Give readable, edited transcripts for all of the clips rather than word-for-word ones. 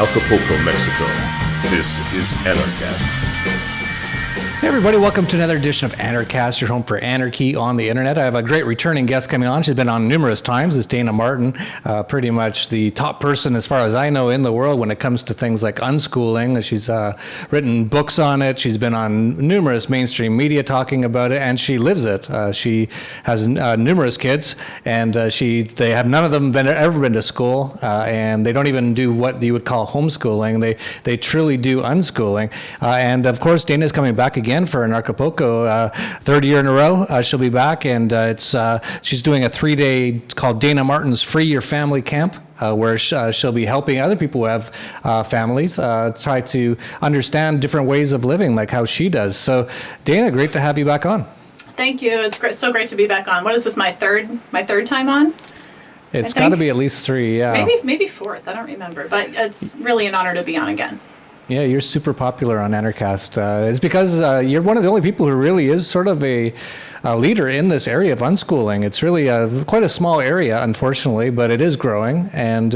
Acapulco, Mexico. This is Anarchast. Hey everybody, welcome to another edition of Anarchast, your home for anarchy on the internet. I have a great returning guest coming on. She's been on numerous times. It's Dayna Martin, pretty much the top person as far as I know in the world when it comes to things like unschooling. She's written books on it. She's been on numerous mainstream media talking about it, and she lives it. She has numerous kids, and they have none of them ever been to school, and they don't even do what you would call homeschooling. They truly do unschooling. And of course, Dayna's coming back again for Anarchapulco, third year in a row. She'll be back, and she's doing a 3-day called Dayna Martin's Free Your Family Camp, where she'll be helping other people who have families try to understand different ways of living, like how she does. So, Dayna, great to have you back on. Thank you. It's great, so great to be back on. What is this? My third time on? It's got to be at least 3. Yeah. Maybe fourth. I don't remember, but it's really an honor to be on again. Yeah, you're super popular on Anarchast. It's because you're one of the only people who really is sort of a leader in this area of unschooling. It's really quite a small area, unfortunately, but it is growing. And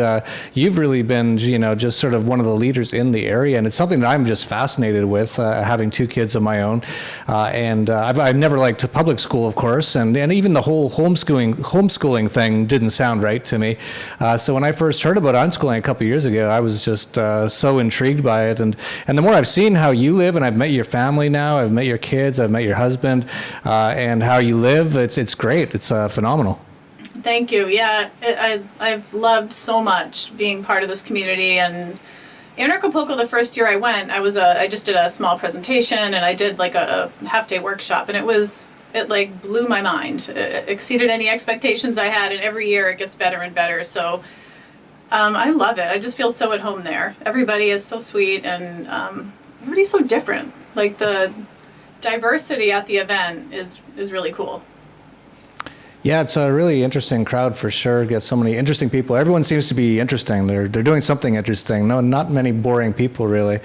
you've really been, just sort of one of the leaders in the area. And it's something that I'm just fascinated with, having 2 kids of my own. And I've never liked public school, of course. And even the whole homeschooling thing didn't sound right to me. So when I first heard about unschooling a couple of years ago, I was just so intrigued by it. And the more I've seen how you live, and I've met your family now, I've met your kids, I've met your husband, and how you live, it's great. It's phenomenal. Thank you. Yeah, I've loved so much being part of this community. And in Acapulco, the first year I went, I just did a small presentation, and I did like a half-day workshop, and it like blew my mind. It exceeded any expectations I had, and every year it gets better and better. So I love it. I just feel so at home there. Everybody is so sweet, and everybody's so different. Like the diversity at the event is really cool. Yeah, it's a really interesting crowd for sure. Get so many interesting people. Everyone seems to be interesting. They're doing something interesting. No, not many boring people really.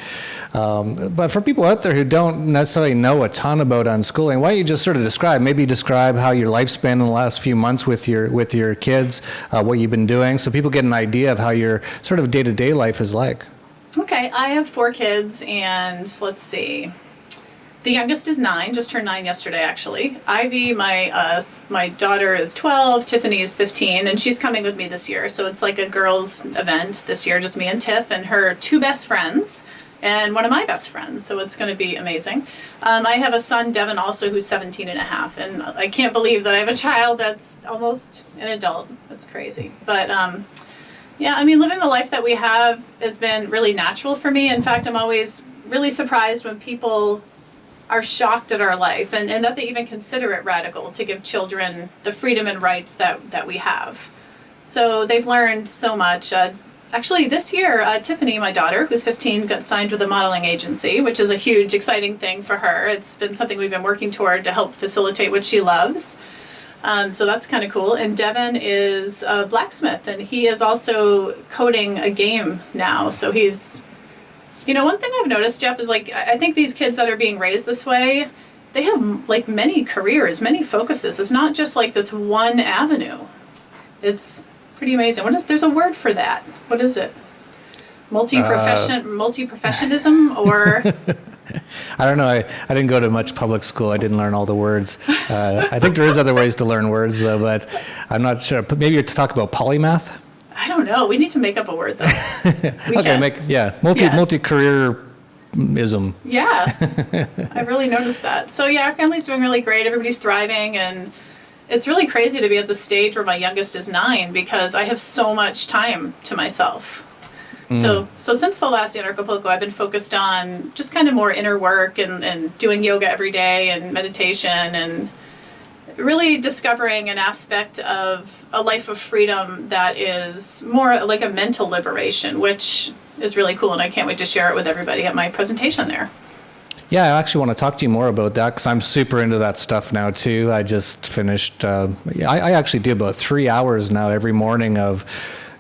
But for people out there who don't necessarily know a ton about unschooling, why don't you just sort of describe how your life's been in the last few months with your kids, what you've been doing, so people get an idea of how your sort of day-to-day life is like. Okay, I have 4 kids, and let's see. The youngest is 9, just turned 9 yesterday, actually. Ivy, my daughter, is 12. Tiffany is 15, and she's coming with me this year. So it's like a girls' event this year, just me and Tiff and her 2 best friends and one of my best friends. So it's going to be amazing. I have a son, Devin, also, who's 17 and a half. And I can't believe that I have a child that's almost an adult. That's crazy. But yeah, I mean, living the life that we have has been really natural for me. In fact, I'm always really surprised when people are shocked at our life and that they even consider it radical to give children the freedom and rights that we have. So they've learned so much. Actually, this year, Tiffany, my daughter, who's 15, got signed with a modeling agency, which is a huge, exciting thing for her. It's been something we've been working toward to help facilitate what she loves. So that's kind of cool. And Devin is a blacksmith, and he is also coding a game now. So he's... one thing I've noticed, Jeff, is like, I think these kids that are being raised this way, they have like many careers, many focuses. It's not just like this one avenue. It's pretty amazing. There's a word for that. What is it? Multi-professionism or? I don't know. I didn't go to much public school. I didn't learn all the words. I think there is other ways to learn words though, but I'm not sure. Maybe to talk about polymath? I don't know. We need to make up a word, though. Multi-careerism. Yeah, I really noticed that. So yeah, our family's doing really great. Everybody's thriving, and it's really crazy to be at the stage where my youngest is 9 because I have so much time to myself. So since the last Anarchapulco, I've been focused on just kind of more inner work and doing yoga every day and meditation and really discovering an aspect of a life of freedom that is more like a mental liberation, which is really cool, and I can't wait to share it with everybody at my presentation there. Yeah, I actually want to talk to you more about that because I'm super into that stuff now too. I just finished, I actually do about 3 hours now every morning of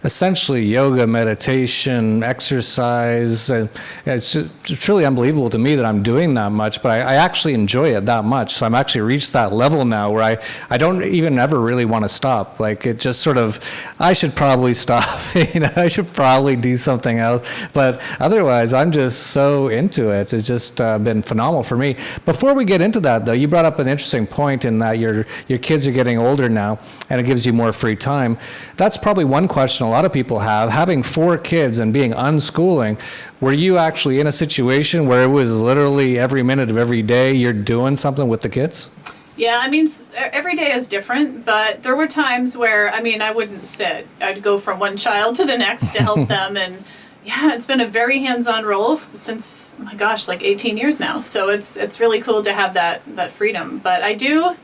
essentially yoga, meditation, exercise. And it's truly unbelievable to me that I'm doing that much, but I actually enjoy it that much. So I'm actually reached that level now where I don't even ever really want to stop. Like it just sort of, I should probably stop, I should probably do something else. But otherwise, I'm just so into it. It's just been phenomenal for me. Before we get into that, though, you brought up an interesting point in that your kids are getting older now, and it gives you more free time. That's probably one question a lot of people have. Having 4 kids and being unschooling, were you actually in a situation where it was literally every minute of every day you're doing something with the kids? Yeah, I mean, every day is different, but there were times where, I wouldn't sit. I'd go from one child to the next to help them, and yeah, it's been a very hands-on role since, oh my gosh, like 18 years now. So it's really cool to have that freedom. But I do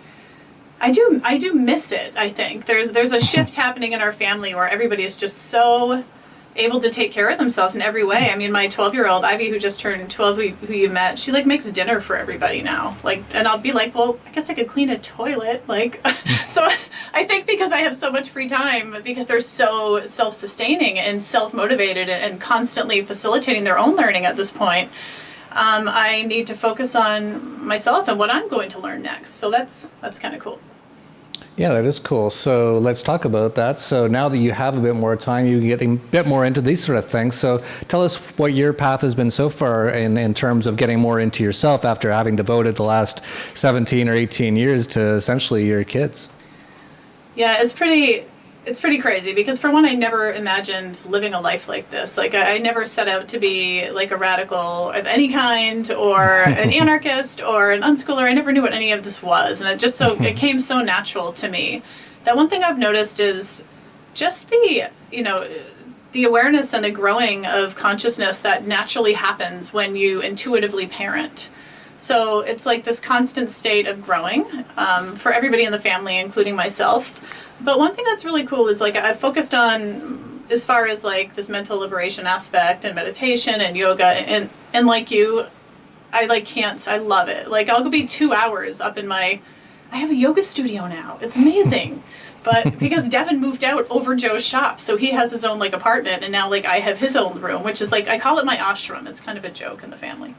miss it. I think there's a shift happening in our family where everybody is just so able to take care of themselves in every way. I mean, my 12-year-old Ivy, who just turned 12, who you met, she like makes dinner for everybody now. Like, and I'll be like, well, I guess I could clean a toilet. Like, so I think because I have so much free time, because they're so self-sustaining and self-motivated and constantly facilitating their own learning at this point, I need to focus on myself and what I'm going to learn next. So that's kind of cool. Yeah, that is cool. So let's talk about that. So now that you have a bit more time, you're getting a bit more into these sort of things. So tell us what your path has been so far in terms of getting more into yourself after having devoted the last 17 or 18 years to essentially your kids. Yeah, it's pretty crazy because for one, I never imagined living a life like this. Like I never set out to be like a radical of any kind or an anarchist or an unschooler. I never knew what any of this was. And it came so natural to me. That one thing I've noticed is just the awareness and the growing of consciousness that naturally happens when you intuitively parent. So it's like this constant state of growing for everybody in the family, including myself. But one thing that's really cool is like I've focused on as far as like this mental liberation aspect and meditation and yoga and like you, I love it. Like I'll go be 2 hours up in I have a yoga studio now. It's amazing. But because Devin moved out over Joe's shop, so he has his own like apartment, and now like I have his own room, which is like I call it my ashram. It's kind of a joke in the family.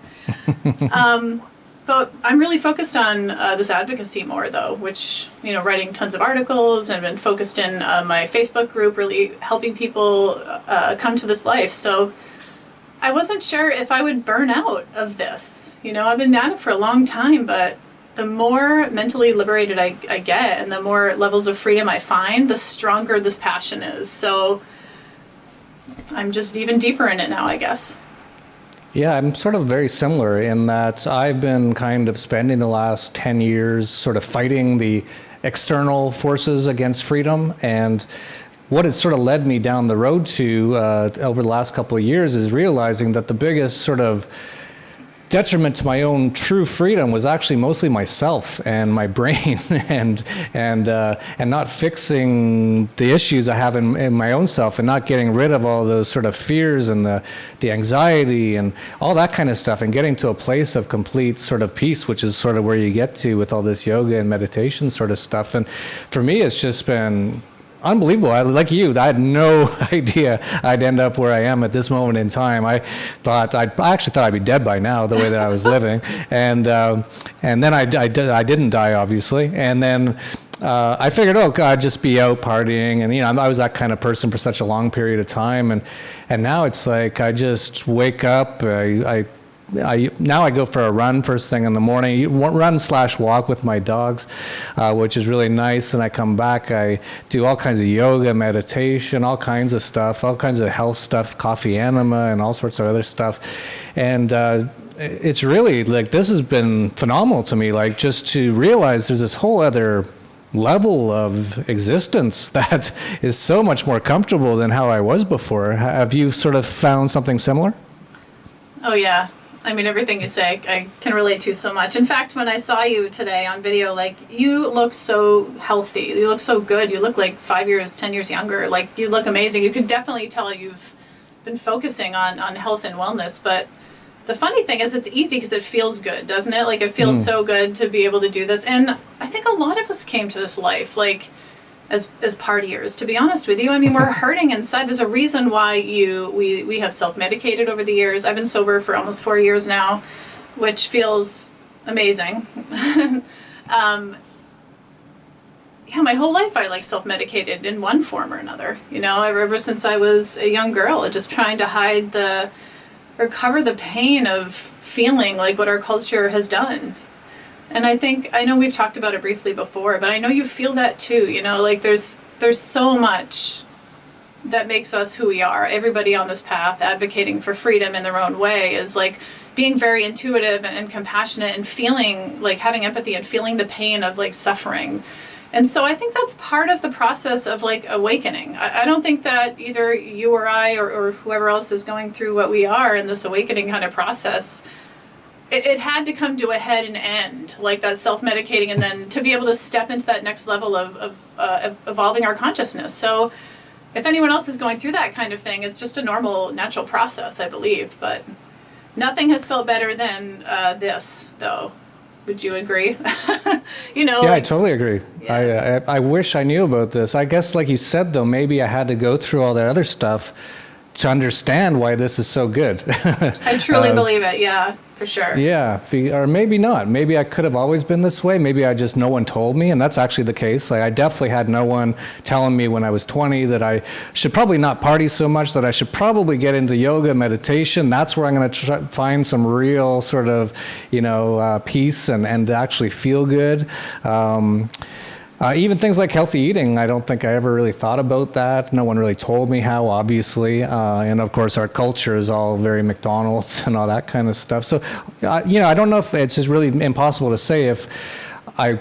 But I'm really focused on this advocacy more, though, which, writing tons of articles and been focused in my Facebook group, really helping people come to this life. So I wasn't sure if I would burn out of this. I've been at it for a long time, but the more mentally liberated I get and the more levels of freedom I find, the stronger this passion is. So I'm just even deeper in it now, I guess. Yeah, I'm sort of very similar in that I've been kind of spending the last 10 years sort of fighting the external forces against freedom. And what it sort of led me down the road to over the last couple of years is realizing that the biggest sort of detriment to my own true freedom was actually mostly myself and my brain and not fixing the issues I have in my own self and not getting rid of all those sort of fears and the anxiety and all that kind of stuff and getting to a place of complete sort of peace, which is sort of where you get to with all this yoga and meditation sort of stuff. And for me, it's just been unbelievable. Like you, I had no idea I'd end up where I am at this moment in time. I actually thought I'd be dead by now, the way that I was living, and then I didn't die, obviously, and then I figured, I'd just be out partying, and I was that kind of person for such a long period of time, and now it's like I just wake up, now I go for a run first thing in the morning, run/walk with my dogs, which is really nice. And I come back, I do all kinds of yoga, meditation, all kinds of stuff, all kinds of health stuff, coffee enema, and all sorts of other stuff. And it's really like this has been phenomenal to me, like just to realize there's this whole other level of existence that is so much more comfortable than how I was before. Have you sort of found something similar? Oh, yeah. I mean, everything you say, I can relate to so much. In fact, when I saw you today on video, like, you look so healthy. You look so good. You look like 5 years, 10 years younger. Like, you look amazing. You could definitely tell you've been focusing on health and wellness. But the funny thing is it's easy because it feels good, doesn't it? Like, it feels so good to be able to do this. And I think a lot of us came to this life, like, as partiers, to be honest with you. I mean, we're hurting inside. There's a reason why we have self-medicated over the years. I've been sober for almost 4 years now, which feels amazing. Yeah, my whole life I like self-medicated in one form or another. You know, ever since I was a young girl, just trying to hide or cover the pain of feeling like what our culture has done. And I know we've talked about it briefly before, but I know you feel that too. You know, like there's so much that makes us who we are. Everybody on this path advocating for freedom in their own way is like being very intuitive and compassionate and feeling like having empathy and feeling the pain of like suffering. And so I think that's part of the process of like awakening. I don't think that either you or I or whoever else is going through what we are in this awakening kind of process, it had to come to a head and end, like that self-medicating, and then to be able to step into that next level of evolving our consciousness. So if anyone else is going through that kind of thing, it's just a normal, natural process, I believe. But nothing has felt better than this, though. Would you agree? You know. Yeah, I totally agree. Yeah. I wish I knew about this. I guess, like you said, though, maybe I had to go through all that other stuff to understand why this is so good. I truly believe it. Yeah, for sure. Yeah, or maybe not. Maybe I could have always been this way. Maybe no one told me, and that's actually the case. Like, I definitely had no one telling me when I was 20 that I should probably not party so much, that I should probably get into yoga, meditation. That's where I'm going to find some real sort of, peace and actually feel good. Even things like healthy eating, I don't think I ever really thought about that. No one really told me how, obviously. And of course, our culture is all very McDonald's and all that kind of stuff. So, I don't know if it's just really impossible to say if I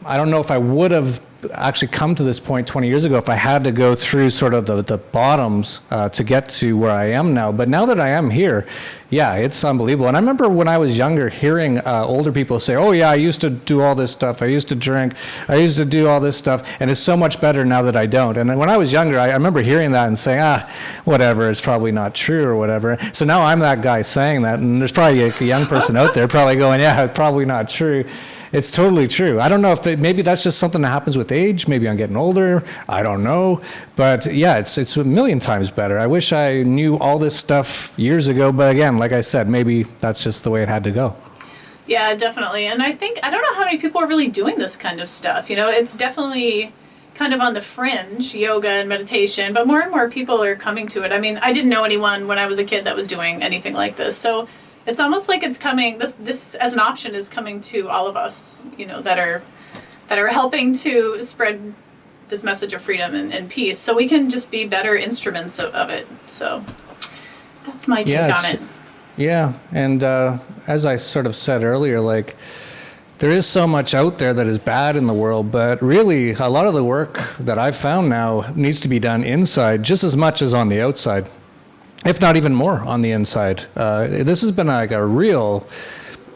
don't know if I would have actually come to this point 20 years ago if I had to go through sort of the bottoms to get to where I am now. But now that I am here, yeah, it's unbelievable. And I remember when I was younger hearing older people say, oh yeah, I used to do all this stuff. I used to drink. I used to do all this stuff. And it's so much better now that I don't. And when I was younger, I remember hearing that and saying, whatever, it's probably not true or whatever. So now I'm that guy saying that. And there's probably a young person out there probably going, yeah, it's probably not true. It's totally true. I don't know if maybe that's just something that happens with age. Maybe I'm getting older. I don't know. But yeah, it's a million times better. I wish I knew all this stuff years ago. But again, like I said, maybe that's just the way it had to go. Yeah, definitely. And I don't know how many people are really doing this kind of stuff. It's definitely kind of on the fringe, yoga and meditation, but more and more people are coming to it. I mean, I didn't know anyone when I was a kid that was doing anything like this. So it's almost like it's coming, this as an option is coming to all of us, that are helping to spread this message of freedom and peace, so we can just be better instruments of it. So that's my take on it. Yeah, and as I sort of said earlier, like, there is so much out there that is bad in the world, but really a lot of the work that I've found now needs to be done inside just as much as on the outside, if not even more on the inside. This has been like a real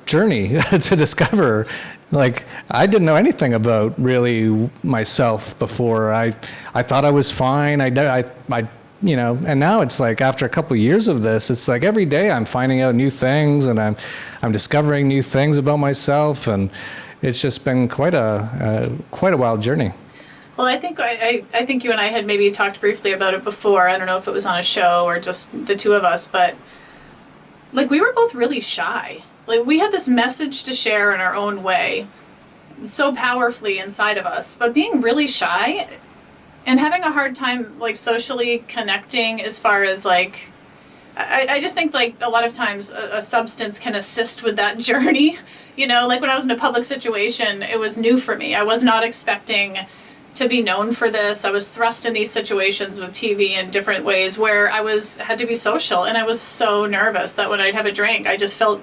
journey to discover. Like, I didn't know anything about really myself before. I thought I was fine. I and now it's like after a couple of years of this, it's like every day I'm finding out new things and I'm discovering new things about myself, and it's just been quite a wild journey. Well, I think you and I had maybe talked briefly about it before. I don't know if it was on a show or just the two of us, but like, we were both really shy. Like, we had this message to share in our own way, so powerfully inside of us, but being really shy and having a hard time like socially connecting, as far as like, I just think like a lot of times a substance can assist with that journey. Like when I was in a public situation, it was new for me. I was not expecting to be known for this. I was thrust in these situations with TV in different ways where I had to be social, and I was so nervous that when I'd have a drink, I just felt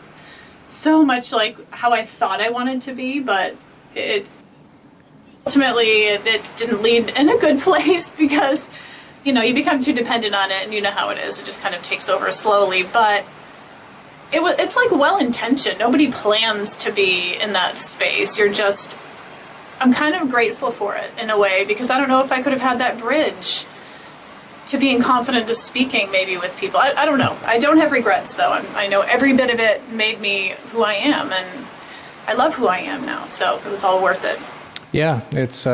so much like how I thought I wanted to be, but it didn't lead in a good place, because you become too dependent on it, and you know how it is. It just kind of takes over slowly, but it's like well-intentioned. Nobody plans to be in that space. I'm kind of grateful for it in a way, because I don't know if I could have had that bridge to being confident to speaking maybe with people. I don't know. I don't have regrets, though. I know every bit of it made me who I am, and I love who I am now, so it was all worth it. Yeah, it's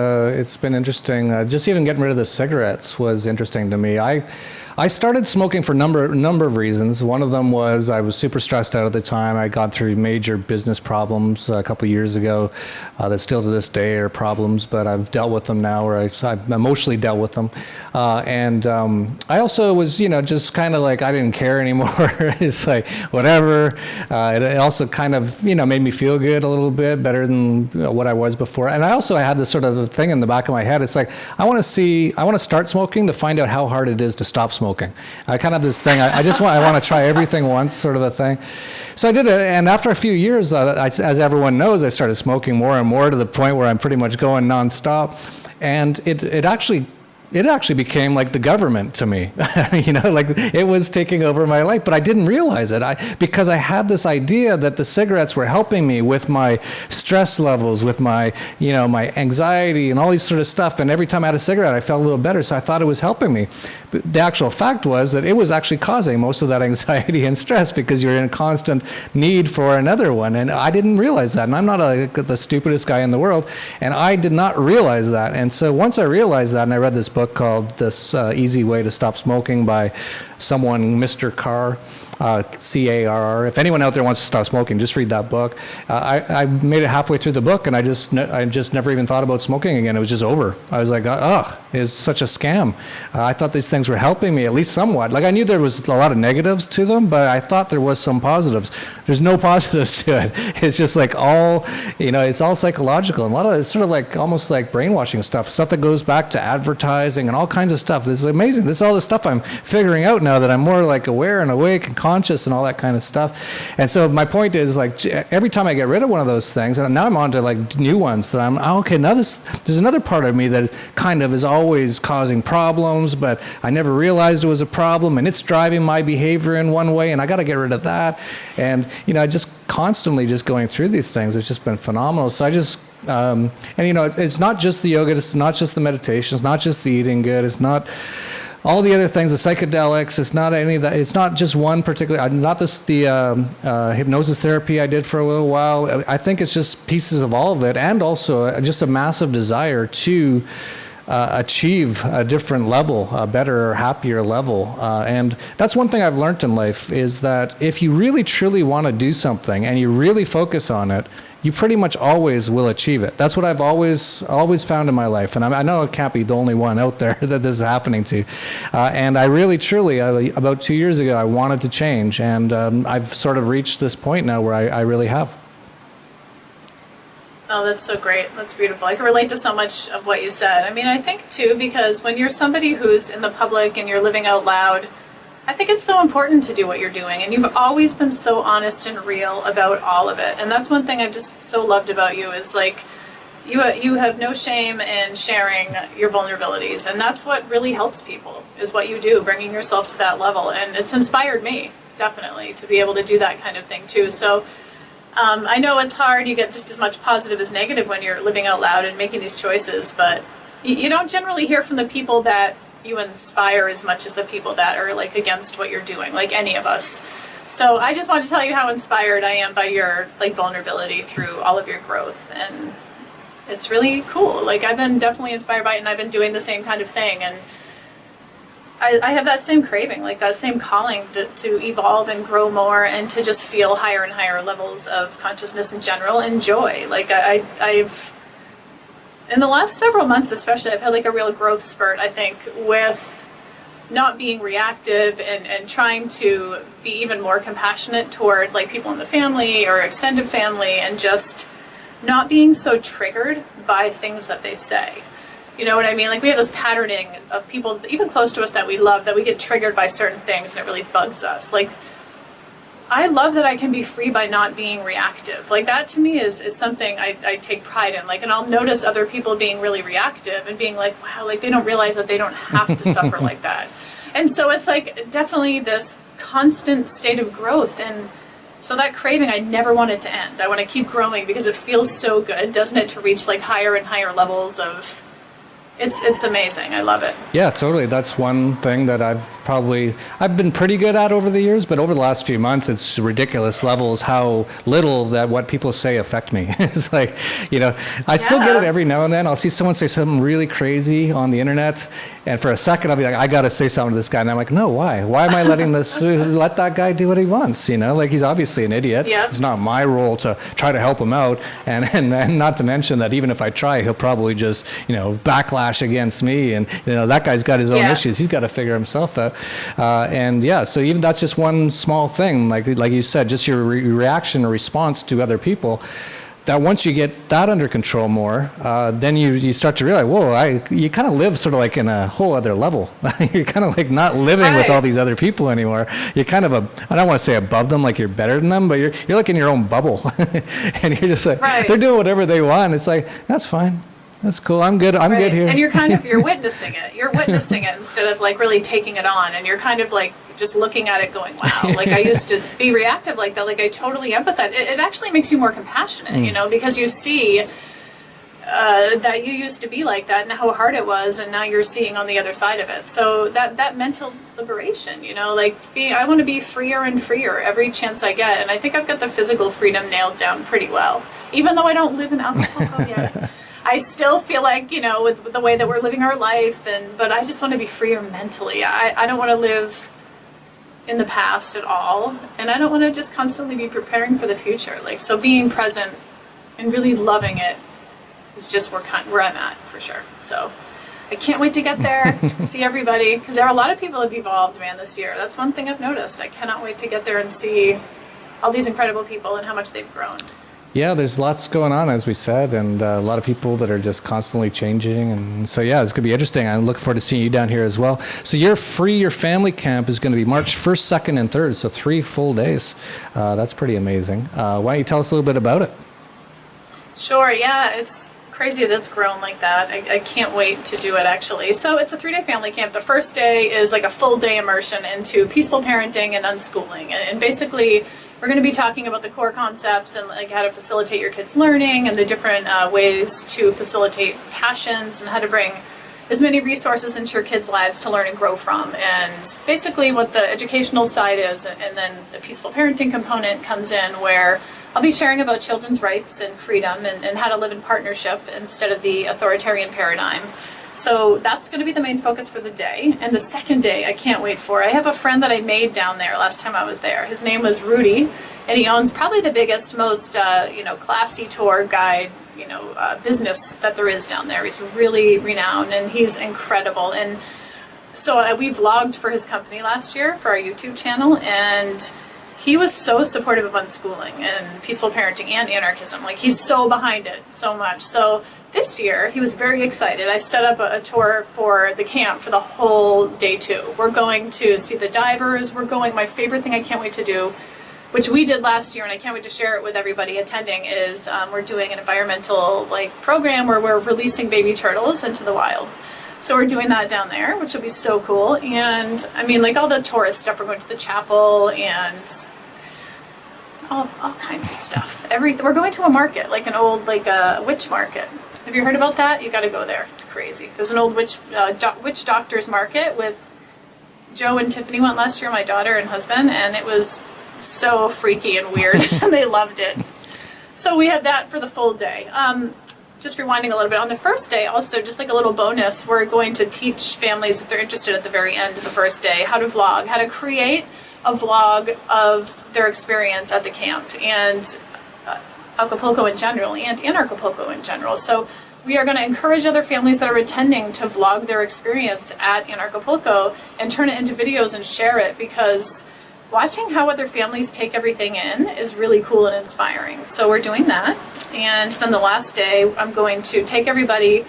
been interesting. Just even getting rid of the cigarettes was interesting to me. I started smoking for a number of reasons. One of them was I was super stressed out at the time. I got through major business problems a couple of years ago that still to this day are problems, but I've dealt with them now, or I've emotionally dealt with them. And I also was, just kind of like I didn't care anymore. It's like whatever. It also kind of, made me feel good a little bit better than what I was before. And I had this sort of thing in the back of my head. It's like I want to start smoking to find out how hard it is to stop smoking. I kind of have this thing. I want to try everything once, sort of a thing. So I did it, and after a few years, as everyone knows, I started smoking more and more to the point where I'm pretty much going nonstop, and it actually became like the government to me. Like it was taking over my life, but I didn't realize it. Because I had this idea that the cigarettes were helping me with my stress levels, with my, my anxiety and all these sort of stuff. And every time I had a cigarette, I felt a little better. So I thought it was helping me. But the actual fact was that it was actually causing most of that anxiety and stress because you're in constant need for another one. And I didn't realize that. And I'm not the stupidest guy in the world. And I did not realize that. And so once I realized that, and I read this book called This Easy Way to Stop Smoking by someone, Mr. Carr, C-A-R-R. If anyone out there wants to stop smoking, just read that book. I made it halfway through the book, and I just never even thought about smoking again. It was just over. I was like, ugh, it's such a scam. I thought these things were helping me, at least somewhat. Like I knew there was a lot of negatives to them, but I thought there was some positives. There's no positives to it. It's just like all, it's all psychological. And a lot of it's sort of like almost like brainwashing stuff that goes back to advertising and all kinds of stuff. It's amazing. This is all the stuff I'm figuring out now that I'm more like aware and awake and conscious and all that kind of stuff. And so my point is, like, every time I get rid of one of those things, and now I'm on to like new ones that I'm okay, now there's another part of me that kind of is always causing problems, but I never realized it was a problem, and it's driving my behavior in one way, and I got to get rid of that. And I just constantly just going through these things. It's just been phenomenal. So I just it's not just the yoga, it's not just the meditation, it's not just the eating good, it's not all the other things, the psychedelics, it's not any of that. It's not just one particular, not the hypnosis therapy I did for a little while. I think it's just pieces of all of it, and also just a massive desire to achieve a different level, a better, happier level. And that's one thing I've learned in life, is that if you really truly want to do something and you really focus on it, you pretty much always will achieve it. That's what I've always found in my life. And I know I can't be the only one out there that this is happening to. And I really, truly, about 2 years ago, I wanted to change. And I've sort of reached this point now where I really have. Oh, that's so great. That's beautiful. I can relate to so much of what you said. I mean, I think, too, because when you're somebody who's in the public and you're living out loud, I think it's so important to do what you're doing. And you've always been so honest and real about all of it. And that's one thing I've just so loved about you, is like you have no shame in sharing your vulnerabilities. And that's what really helps people, is what you do, bringing yourself to that level. And it's inspired me, definitely, to be able to do that kind of thing, too. So I know it's hard. You get just as much positive as negative when you're living out loud and making these choices. But you don't generally hear from the people that you inspire as much as the people that are like against what you're doing, like any of us. So I just wanted to tell you how inspired I am by your like vulnerability through all of your growth, and it's really cool. Like I've been definitely inspired by it, and I've been doing the same kind of thing, and I have that same craving, like that same calling to evolve and grow more, and to just feel higher and higher levels of consciousness in general and joy. Like I've in the last several months especially, I've had like a real growth spurt, I think, with not being reactive and trying to be even more compassionate toward like people in the family or extended family, and just not being so triggered by things that they say. You know what I mean? Like we have this patterning of people even close to us that we love, that we get triggered by certain things and it really bugs us. Like I love that I can be free by not being reactive. Like that to me is something I take pride in. Like, and I'll notice other people being really reactive and being like, wow, like they don't realize that they don't have to suffer like that. And so it's like definitely this constant state of growth. And so that craving, I never want it to end. I want to keep growing because it feels so good, doesn't it, to reach like higher and higher levels of It's amazing. I love it. Yeah, totally. That's one thing that I've been pretty good at over the years, but over the last few months, it's ridiculous levels how little that what people say affect me. It's like, I still get it every now and then. I'll see someone say something really crazy on the internet, and for a second I'll be like, I got to say something to this guy, and I'm like, no, why? Why am I letting let that guy do what he wants? Like, he's obviously an idiot. Yep. It's not my role to try to help him out, and not to mention that even if I try, he'll probably just backlash against me, and that guy's got his own issues. He's got to figure himself out, so even that's just one small thing, like you said, just your reaction or response to other people, that once you get that under control more, then you start to realize, whoa, you kind of live sort of like in a whole other level. You're kind of like not living with all these other people anymore. You're kind of I don't want to say above them, like you're better than them, but you're like in your own bubble. And you're just like, they're doing whatever they want. It's like, that's fine. That's cool. I'm good. I'm good here. And you're witnessing it. You're witnessing it instead of like really taking it on. And you're kind of like just looking at it going, wow. Like I used to be reactive like that. Like I totally empathize. It actually makes you more compassionate, because you see that you used to be like that and how hard it was. And now you're seeing on the other side of it. So that mental liberation, I want to be freer and freer every chance I get. And I think I've got the physical freedom nailed down pretty well, even though I don't live in Anarchapulco yet. I still feel like, with the way that we're living our life, but I just want to be freer mentally. I don't want to live in the past at all, and I don't want to just constantly be preparing for the future. So being present and really loving it is just where I'm at, for sure. So I can't wait to get there, see everybody, because there are a lot of people have evolved, man, this year. That's one thing I've noticed. I cannot wait to get there and see all these incredible people and how much they've grown. Yeah, there's lots going on, as we said, and a lot of people that are just constantly changing. And so, yeah, it's going to be interesting. I'm looking forward to seeing you down here as well. So your Free Your Family camp is going to be March 1st, 2nd, and 3rd, so 3 full days. That's pretty amazing. Why don't you tell us a little bit about it? Sure, yeah, it's crazy that it's grown like that. I can't wait to do it, actually. So it's a 3-day family camp. The first day is like a full day immersion into peaceful parenting and unschooling. And basically, we're going to be talking about the core concepts and like how to facilitate your kids' learning and the different ways to facilitate passions and how to bring as many resources into your kids' lives to learn and grow from. And basically what the educational side is, and then the peaceful parenting component comes in, where I'll be sharing about children's rights and freedom and how to live in partnership instead of the authoritarian paradigm. So that's going to be the main focus for the day. And the second day, I can't wait for. I have a friend that I made down there last time I was there. His name was Rudy, and he owns probably the biggest, most classy tour guide business that there is down there. He's really renowned, and he's incredible. And so we vlogged for his company last year for our YouTube channel, and he was so supportive of unschooling and peaceful parenting and anarchism. Like, he's so behind it so much. So this year, he was very excited. I set up a tour for the camp for the whole day 2. We're going to see the divers. My favorite thing I can't wait to do, which we did last year, and I can't wait to share it with everybody attending, is we're doing an environmental program where we're releasing baby turtles into the wild. So we're doing that down there, which will be so cool. And I mean, all the tourist stuff, we're going to the chapel and all kinds of stuff. We're going to a market, like an old witch market. Have you heard about that? You got to go there. It's crazy. There's an old witch doctor's market with Joe and Tiffany went last year, my daughter and husband, and it was so freaky and weird, and they loved it. So we had that for the full day. Just rewinding a little bit, on the first day, also, just like a little bonus, we're going to teach families, if they're interested at the very end of the first day, how to vlog, how to create a vlog of their experience at the camp and Acapulco in general and Anarchapulco in general. So we are going to encourage other families that are attending to vlog their experience at Anarchapulco and turn it into videos and share it, because watching how other families take everything in is really cool and inspiring. So we're doing that. And then the last day, I'm going to take everybody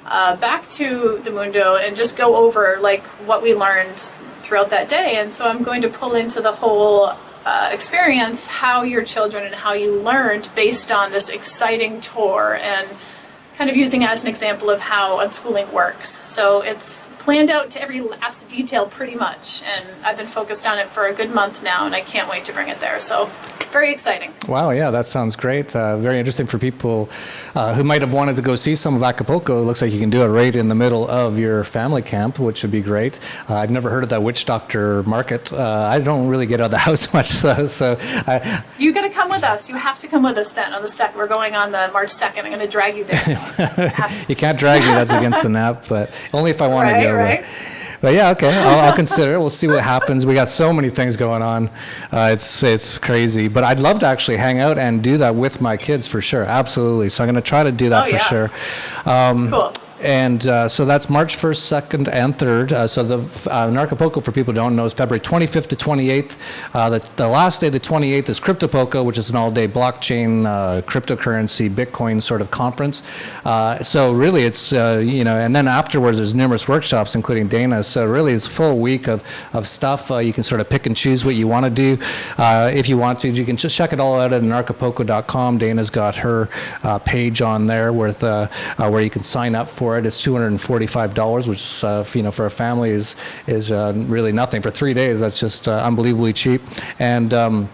back to the Mundo and just go over what we learned throughout that day. And so I'm going to pull into the whole experience how your children and how you learned based on this exciting tour and kind of using it as an example of how unschooling works. So it's planned out to every last detail pretty much, and I've been focused on it for a good month now, and I can't wait to bring it there. So very exciting. Wow, yeah, that sounds great. Very interesting for people who might have wanted to go see some of Acapulco. It looks like you can do it right in the middle of your family camp, which would be great. I've never heard of that witch doctor market. I don't really get out of the house much, though, so... You got to come with us. You have to come with us then on the 2nd. We're going on the March 2nd. I'm going to drag you there. You can't drag me, that's against the nap, but only if I want to go. Right. But yeah, okay, I'll consider it. We'll see what happens. We got so many things going on. It's crazy. But I'd love to actually hang out and do that with my kids for sure. Absolutely. So I'm going to try to do that for sure. Cool. And so that's March 1st, 2nd, and 3rd. So the Anarchapulco, for people who don't know, is February 25th to 28th. The last day, the 28th, is Cryptopulco, which is an all-day blockchain, cryptocurrency, Bitcoin sort of conference. So really it's, and then afterwards there's numerous workshops, including Dayna's. So really it's a full week of stuff. You can sort of pick and choose what you want to do. If you want to, you can just check it all out at anarchapulco.com. Dayna's got her page on there where you can sign up for it. It's $245, which for a family is really nothing. For 3 days, that's just unbelievably cheap. And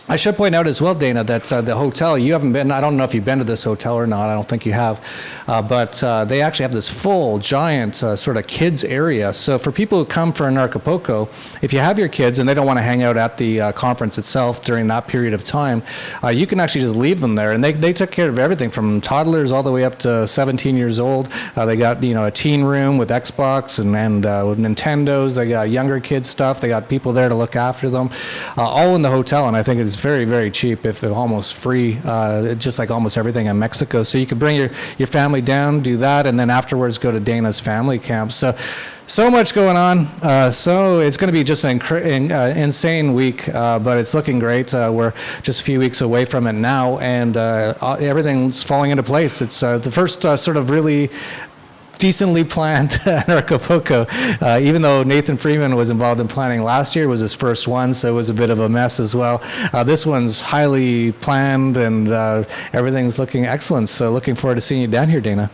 I should point out as well, Dayna, that the hotel, you haven't been, I don't know if you've been to this hotel or not, I don't think you have, but they actually have this full, giant sort of kids area. So for people who come for Anarchapulco, if you have your kids and they don't want to hang out at the conference itself during that period of time, you can actually just leave them there. And they took care of everything from toddlers all the way up to 17 years old. They got, a teen room with Xbox and with Nintendos. They got younger kids stuff. They got people there to look after them, all in the hotel. And I think it's very, very cheap, if almost free, just like almost everything in Mexico. So you can bring your family down, do that, and then afterwards go to Dayna's family camp. So much going on. So it's going to be just an insane week, but it's looking great. We're just a few weeks away from it now, and everything's falling into place. It's the first sort of really decently planned Anarchapulco. Even though Nathan Freeman was involved in planning last year, it was his first one, so it was a bit of a mess as well. This one's highly planned, and everything's looking excellent. So looking forward to seeing you down here, Dayna.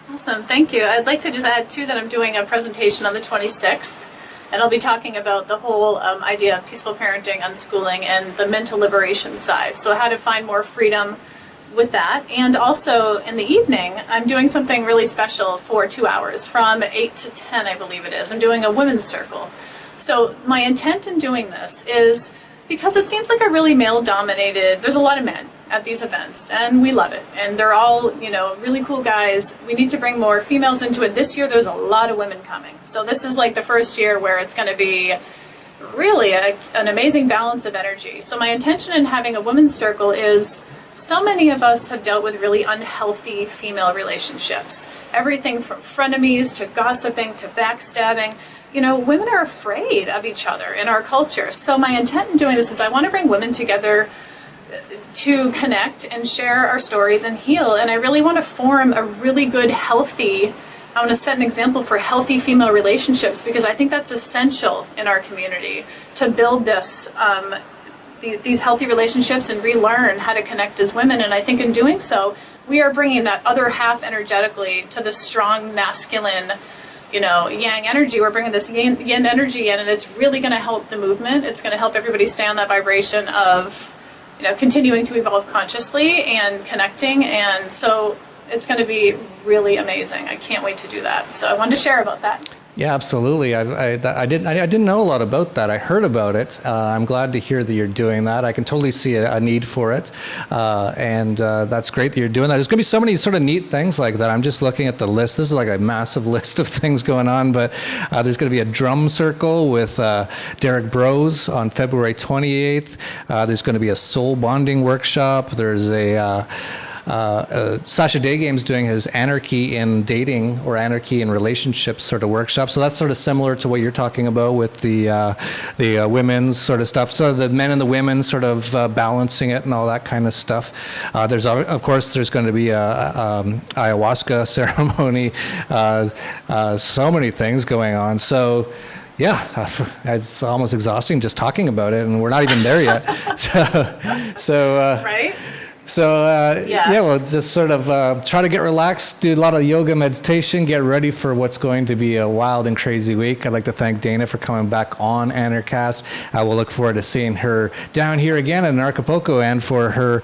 Awesome, thank you. I'd like to just add too that I'm doing a presentation on the 26th, and I'll be talking about the whole idea of peaceful parenting, unschooling, and the mental liberation side. So how to find more freedom with that. And also in the evening, I'm doing something really special for 2 hours from 8 to 10, I believe it is. I'm doing a women's circle. So my intent in doing this is because it seems like a really male-dominated, there's a lot of men at these events, and we love it. And they're all, really cool guys. We need to bring more females into it. This year, there's a lot of women coming. So this is like the first year where it's going to be really an amazing balance of energy. So my intention in having a women's circle is so many of us have dealt with really unhealthy female relationships. Everything from frenemies to gossiping to backstabbing. Women are afraid of each other in our culture. So my intent in doing this is I want to bring women together to connect and share our stories and heal. And I really want to form a really good, healthy, I want to set an example for healthy female relationships, because I think that's essential in our community to build this these healthy relationships and relearn how to connect as women. And I think in doing so, we are bringing that other half energetically to the strong masculine, yang energy. We're bringing this yin energy in, and it's really going to help the movement. It's going to help everybody stay on that vibration of, continuing to evolve consciously and connecting. And so it's going to be really amazing. I can't wait to do that. So I wanted to share about that. Yeah, absolutely. I didn't know a lot about that. I heard about it. I'm glad to hear that you're doing that. I can totally see a need for it, and that's great that you're doing that. There's going to be so many sort of neat things like that. I'm just looking at the list. This is like a massive list of things going on, but there's going to be a drum circle with Derek Bros on February 28th. There's going to be a soul bonding workshop. There's a Sasha Daygame's doing his Anarchy in Dating or Anarchy in Relationships sort of workshop. So that's sort of similar to what you're talking about with the women's sort of stuff. So the men and the women sort of balancing it and all that kind of stuff. Of course, there's going to be a ayahuasca ceremony. So many things going on. So yeah, it's almost exhausting just talking about it, and we're not even there yet. So Right? We'll just sort of try to get relaxed, do a lot of yoga meditation, get ready for what's going to be a wild and crazy week. I'd like to thank Dayna for coming back on Anarchast. We'll look forward to seeing her down here again in Anarchapulco and for her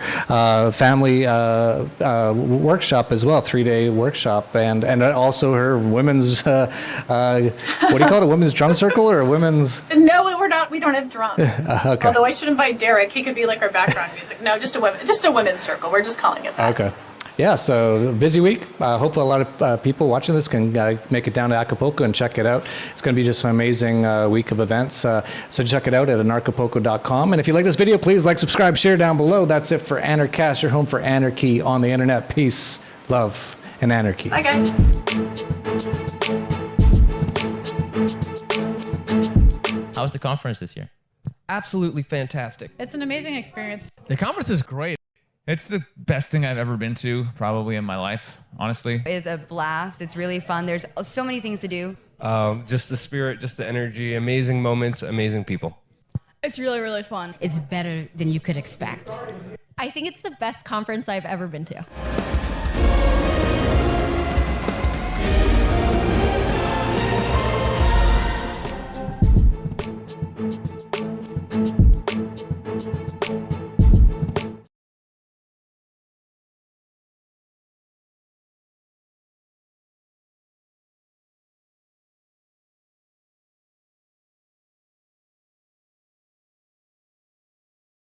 family workshop as well, 3-day workshop, and also her women's, what do you call it, a women's drum circle or a women's? No, we're not. We don't have drums. Okay. Although I should invite Derek. He could be like our background music. No, just a women's circle. We're just calling it that. Okay. Yeah, so busy week. Hopefully a lot of people watching this can make it down to Acapulco and check it out. It's going to be just an amazing week of events. So check it out at anarchapulco.com. And if you like this video, please like, subscribe, share down below. That's it for Anarchast, your home for anarchy on the internet. Peace, love, and anarchy. Bye, guys. How was the conference this year? Absolutely fantastic. It's an amazing experience. The conference is great. It's the best thing I've ever been to, probably in my life, honestly. It's a blast. It's really fun. There's so many things to do. Just the spirit, just the energy, amazing moments, amazing people. It's really, really fun. It's better than you could expect. I think it's the best conference I've ever been to.